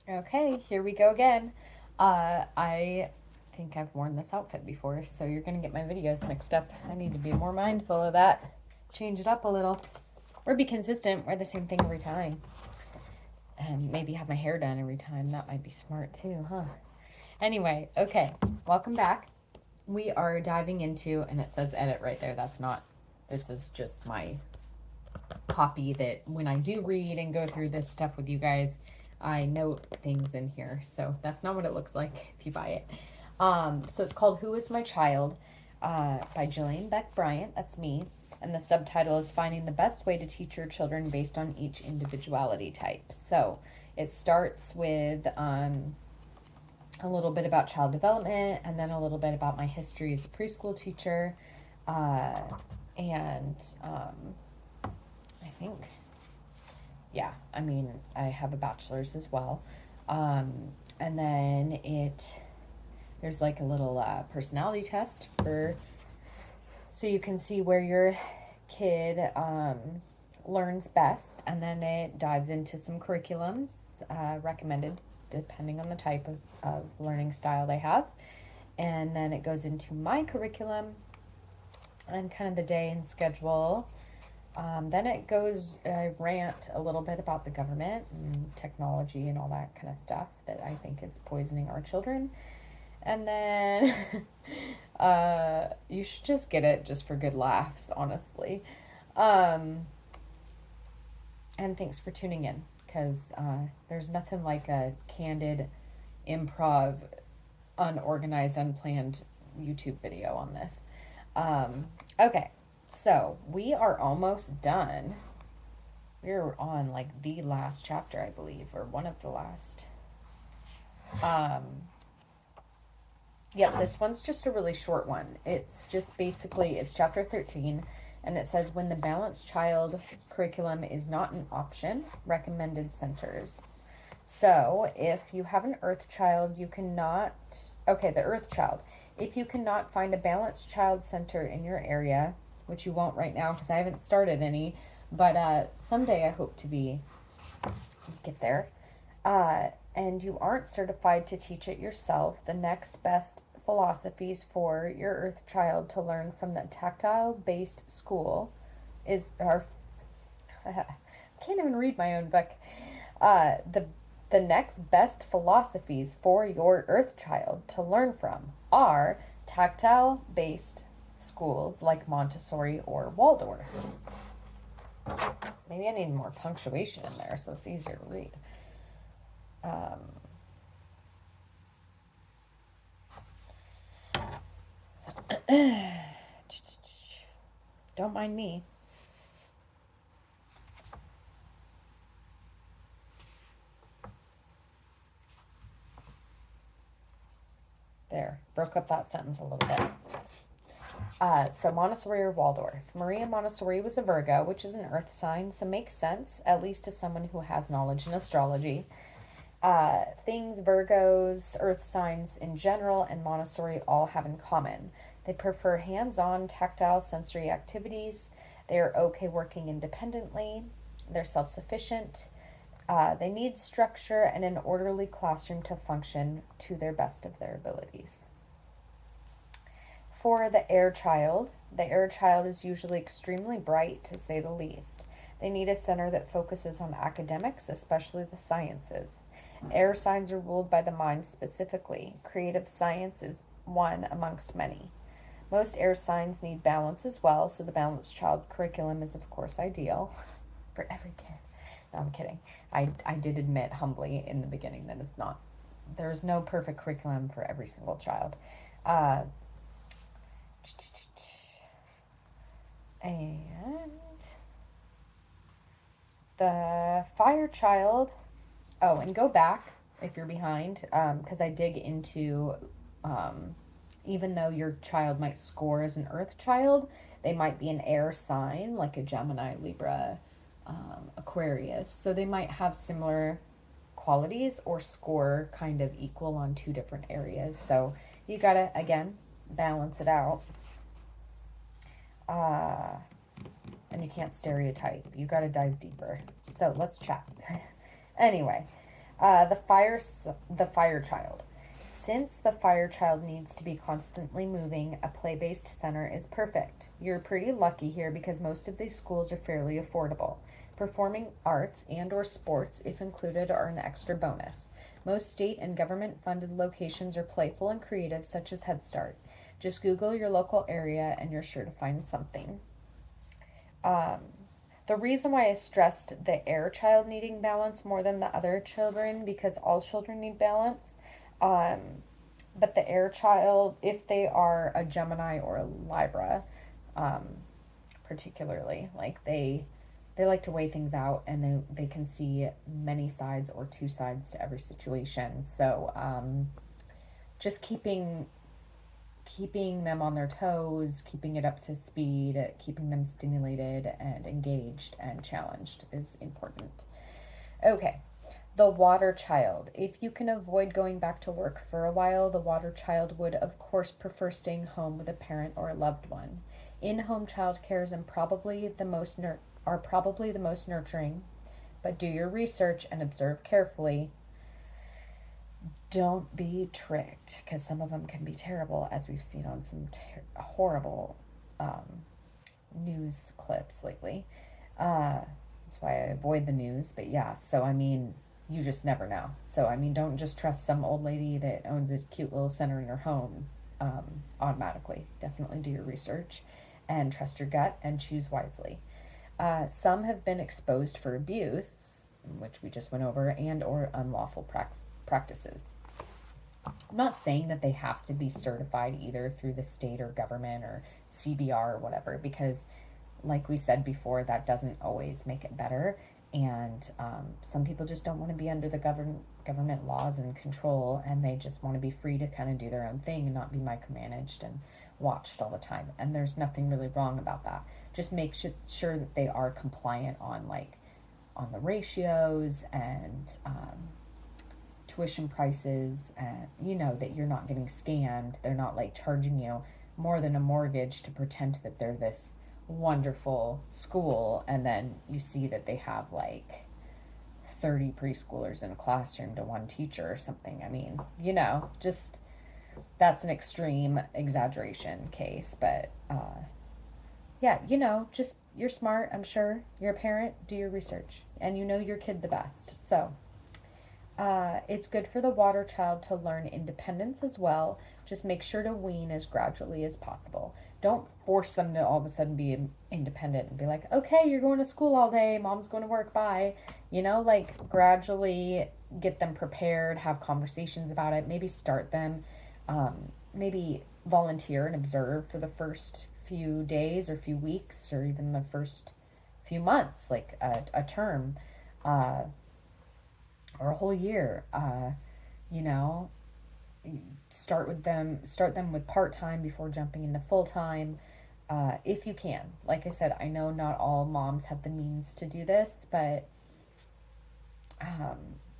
Okay, here we go again. I think I've worn this outfit before, so you're gonna get my videos mixed up. I need to be more mindful of that. Change it up a little. Or be consistent, wear the same thing every time. And maybe have my hair done every time. That might be smart too, huh? Anyway, okay, welcome back. We are diving into, and it says edit right there. That's not, this is just my copy that when I do read and go through this stuff with you guys, I note things in here. So that's not what it looks like if you buy it. So it's called Who is My Child by Jilliann Beck-Bryant. That's me. And the subtitle is Finding the Best Way to Teach Your Children Based on Each Individuality Type. So it starts with a little bit about child development and then a little bit about my history as a preschool teacher. And I think, yeah, I mean, I have a bachelor's as well. And then there's like a little personality test so you can see where your kid learns best. And then it dives into some curriculums recommended depending on the type of learning style they have. And then it goes into my curriculum and kind of the day and schedule. Then it goes, I rant a little bit about the government and technology and all that kind of stuff that I think is poisoning our children. And then you should just get it just for good laughs, honestly. Um, and thanks for tuning in because there's nothing like a candid, improv, unorganized, unplanned YouTube video on this. Okay. So we are almost done. We're on like the last chapter, I believe, or one of the last. Um, yep, this one's just a really short one. It's just basically, it's chapter 13, and it says when the balanced child curriculum is not an option, recommended centers. So if you have an earth child, you cannot, okay, the earth child. If you cannot find a balanced child center in your area, which you won't right now because I haven't started any, but someday I hope to get there. And you aren't certified to teach it yourself, the next best philosophies for your earth child to learn from the tactile based school is our I can't even read my own book. The next best philosophies for your earth child to learn from are tactile based schools like Montessori or Waldorf. Maybe I need more punctuation in there so it's easier to read. Don't mind me. There, broke up that sentence a little bit. So Montessori or Waldorf. Maria Montessori was a Virgo, which is an earth sign, so makes sense, at least to someone who has knowledge in astrology. Things Virgos, earth signs in general, and Montessori all have in common. They prefer hands on, tactile, sensory activities. They are okay working independently. They're self sufficient. They need structure and an orderly classroom to function to their best of their abilities. For the air child is usually extremely bright, to say the least. They need a center that focuses on academics, especially the sciences. Air signs are ruled by the mind specifically. Creative science is one amongst many. Most air signs need balance as well, so the balanced child curriculum is, of course, ideal for every kid. No, I'm kidding. I did admit humbly in the beginning that it's not, there's no perfect curriculum for every single child. And the fire child, oh, and go back if you're behind, because I dig into, even though your child might score as an earth child, they might be an air sign, like a Gemini, Libra, Aquarius. So they might have similar qualities or score kind of equal on two different areas. So you gotta, again, balance it out. And you can't stereotype. You gotta dive deeper. So let's chat. Anyway, The fire child. Since the fire child needs to be constantly moving, a play-based center is perfect. You're pretty lucky here because most of these schools are fairly affordable. Performing arts and or sports, if included, are an extra bonus. Most state and government-funded locations are playful and creative, such as Head Start. Just Google your local area and you're sure to find something. Um, the reason why I stressed the air child needing balance more than the other children, because all children need balance. Um, but the air child, if they are a Gemini or a Libra, um, particularly, like they like to weigh things out and they can see many sides or two sides to every situation. So just keeping them on their toes, keeping it up to speed, keeping them stimulated and engaged and challenged is important. Okay, the water child. If you can avoid going back to work for a while, the water child would, of course, prefer staying home with a parent or a loved one. In-home childcare is are probably the most nurturing, but do your research and observe carefully. Don't be tricked, because some of them can be terrible, as we've seen on some horrible um, news clips lately. That's why I avoid the news. But yeah, so I mean, you just never know. So I mean, don't just trust some old lady that owns a cute little center in her home automatically. Definitely do your research and trust your gut and choose wisely. Some have been exposed for abuse, which we just went over, and or unlawful practices. I'm not saying that they have to be certified either through the state or government or CBR or whatever, because, like we said before, that doesn't always make it better. And some people just don't want to be under the government laws and control, and they just want to be free to kind of do their own thing and not be micromanaged and watched all the time. And there's nothing really wrong about that. Just make sure that they are compliant on on the ratios and tuition prices, and that you're not getting scammed. They're not like charging you more than a mortgage to pretend that they're this wonderful school, and then you see that they have like 30 preschoolers in a classroom to one teacher or something. I mean, just that's an extreme exaggeration case, but yeah, just you're smart, I'm sure. You're a parent, do your research, and you know your kid the best. So it's good for the water child to learn independence as well. Just make sure to wean as gradually as possible. Don't force them to all of a sudden be independent and be like, okay, you're going to school all day, mom's going to work, bye. Like gradually get them prepared, have conversations about it, maybe start them, maybe volunteer and observe for the first few days or few weeks or even the first few months, like a term. Or a whole year. You know, start them with part-time before jumping into full-time, if you can. Like I said, I know not all moms have the means to do this, but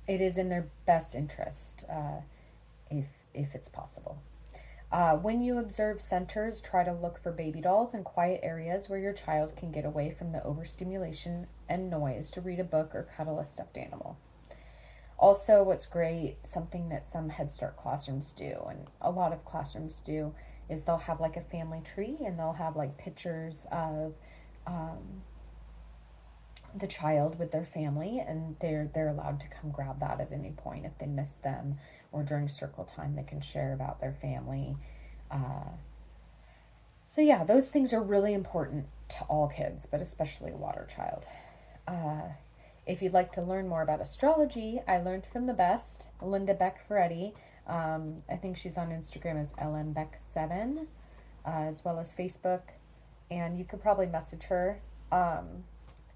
it is in their best interest, if it's possible. When you observe centers, try to look for baby dolls and quiet areas where your child can get away from the overstimulation and noise to read a book or cuddle a stuffed animal. Also, what's great, something that some Head Start classrooms do, and a lot of classrooms do, is they'll have like a family tree and they'll have like pictures of the child with their family, and they're allowed to come grab that at any point if they miss them, or during circle time they can share about their family. So yeah, those things are really important to all kids, but especially a water child. If you'd like to learn more about astrology, I learned from the best, Linda Beck-Bryant. I think she's on Instagram as lmbeck7, as well as Facebook, and you could probably message her.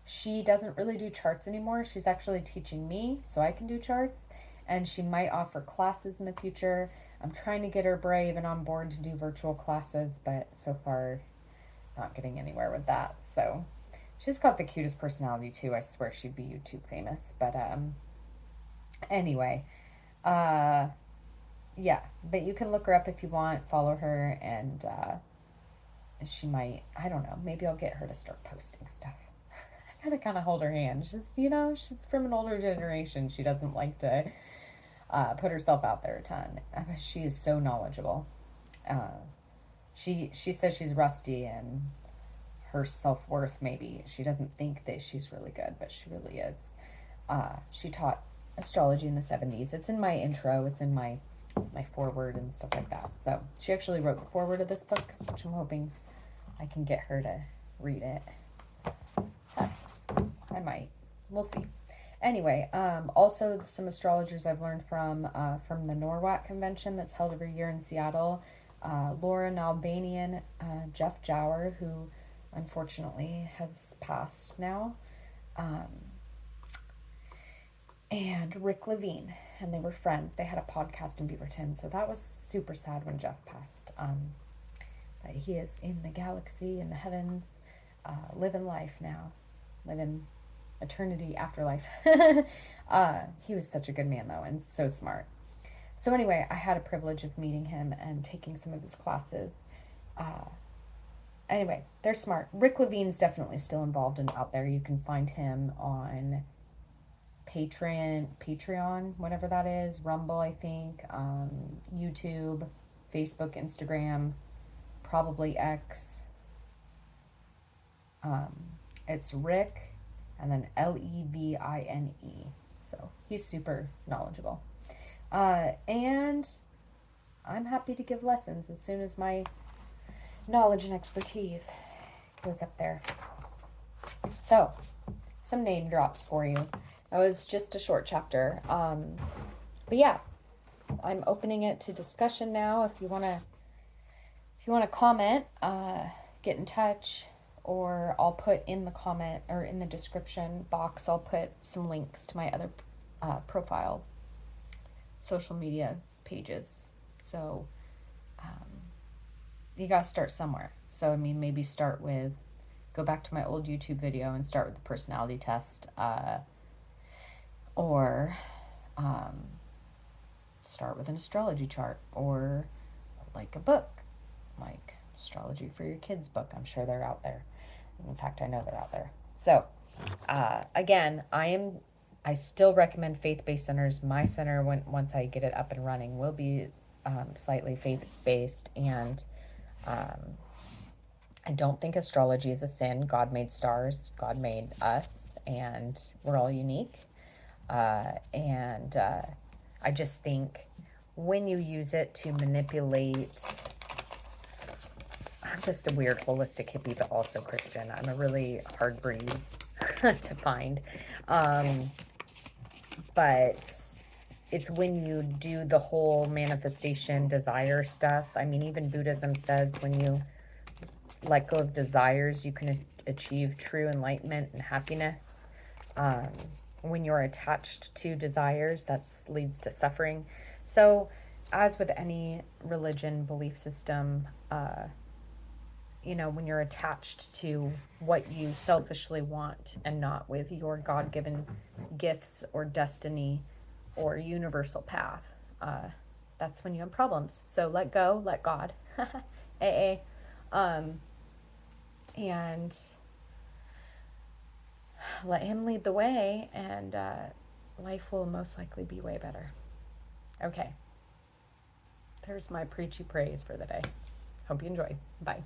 She doesn't really do charts anymore. She's actually teaching me so I can do charts, and she might offer classes in the future. I'm trying to get her brave and on board to do virtual classes, but so far not getting anywhere with that. So she's got the cutest personality too. I swear she'd be YouTube famous. But anyway, yeah. But you can look her up if you want, follow her, and she might, I don't know, maybe I'll get her to start posting stuff. gotta kind of hold her hand. She's from an older generation. She doesn't like to put herself out there a ton. She is so knowledgeable. She says she's rusty and her self-worth, maybe she doesn't think that she's really good, but she really is. She taught astrology in the 70s. It's in my intro, it's in my foreword and stuff like that. So she actually wrote the foreword of this book, which I'm hoping I can get her to read it. I might. We'll see. Anyway, also some astrologers I've learned from the NORWAC convention that's held every year in Seattle. Lauren Albanian, Jeff Jower, who unfortunately has passed now, and Rick Levine, and they were friends. They had a podcast in Beaverton, so that was super sad when Jeff passed. But he is in the galaxy, in the heavens, living life now, living eternity afterlife. He was such a good man, though, and so smart. So anyway, I had a privilege of meeting him and taking some of his classes. Anyway, they're smart. Rick Levine's definitely still involved and out there. You can find him on Patreon, whatever that is, Rumble, I think, YouTube, Facebook, Instagram, probably X. It's Rick and then Levine. So he's super knowledgeable. And I'm happy to give lessons as soon as my knowledge and expertise goes up there. So, some name drops for you. That was just a short chapter. But yeah, I'm opening it to discussion now. If you wanna comment, get in touch, or I'll put in the comment or in the description box, I'll put some links to my other profile social media pages. So you gotta start somewhere. So I mean, maybe go back to my old YouTube video and start with the personality test, or start with an astrology chart, or like a book, like Astrology for Your Kids book. I'm sure they're out there. In fact, I know they're out there. So again, I still recommend faith-based centers. My center, once I get it up and running, will be slightly faith-based, and I don't think astrology is a sin. God made stars, God made us, and we're all unique. And I just think when you use it to manipulate, I'm just a weird holistic hippie, but also Christian. I'm a really hard breed to find. But it's when you do the whole manifestation desire stuff. I mean, even Buddhism says when you let go of desires, you can achieve true enlightenment and happiness. When you're attached to desires, that leads to suffering. So, as with any religion, belief system, when you're attached to what you selfishly want and not with your God-given gifts or destiny or universal path, that's when you have problems. So let go, let God, AA, and let him lead the way, and life will most likely be way better. Okay. There's my preachy praise for the day. Hope you enjoy. Bye.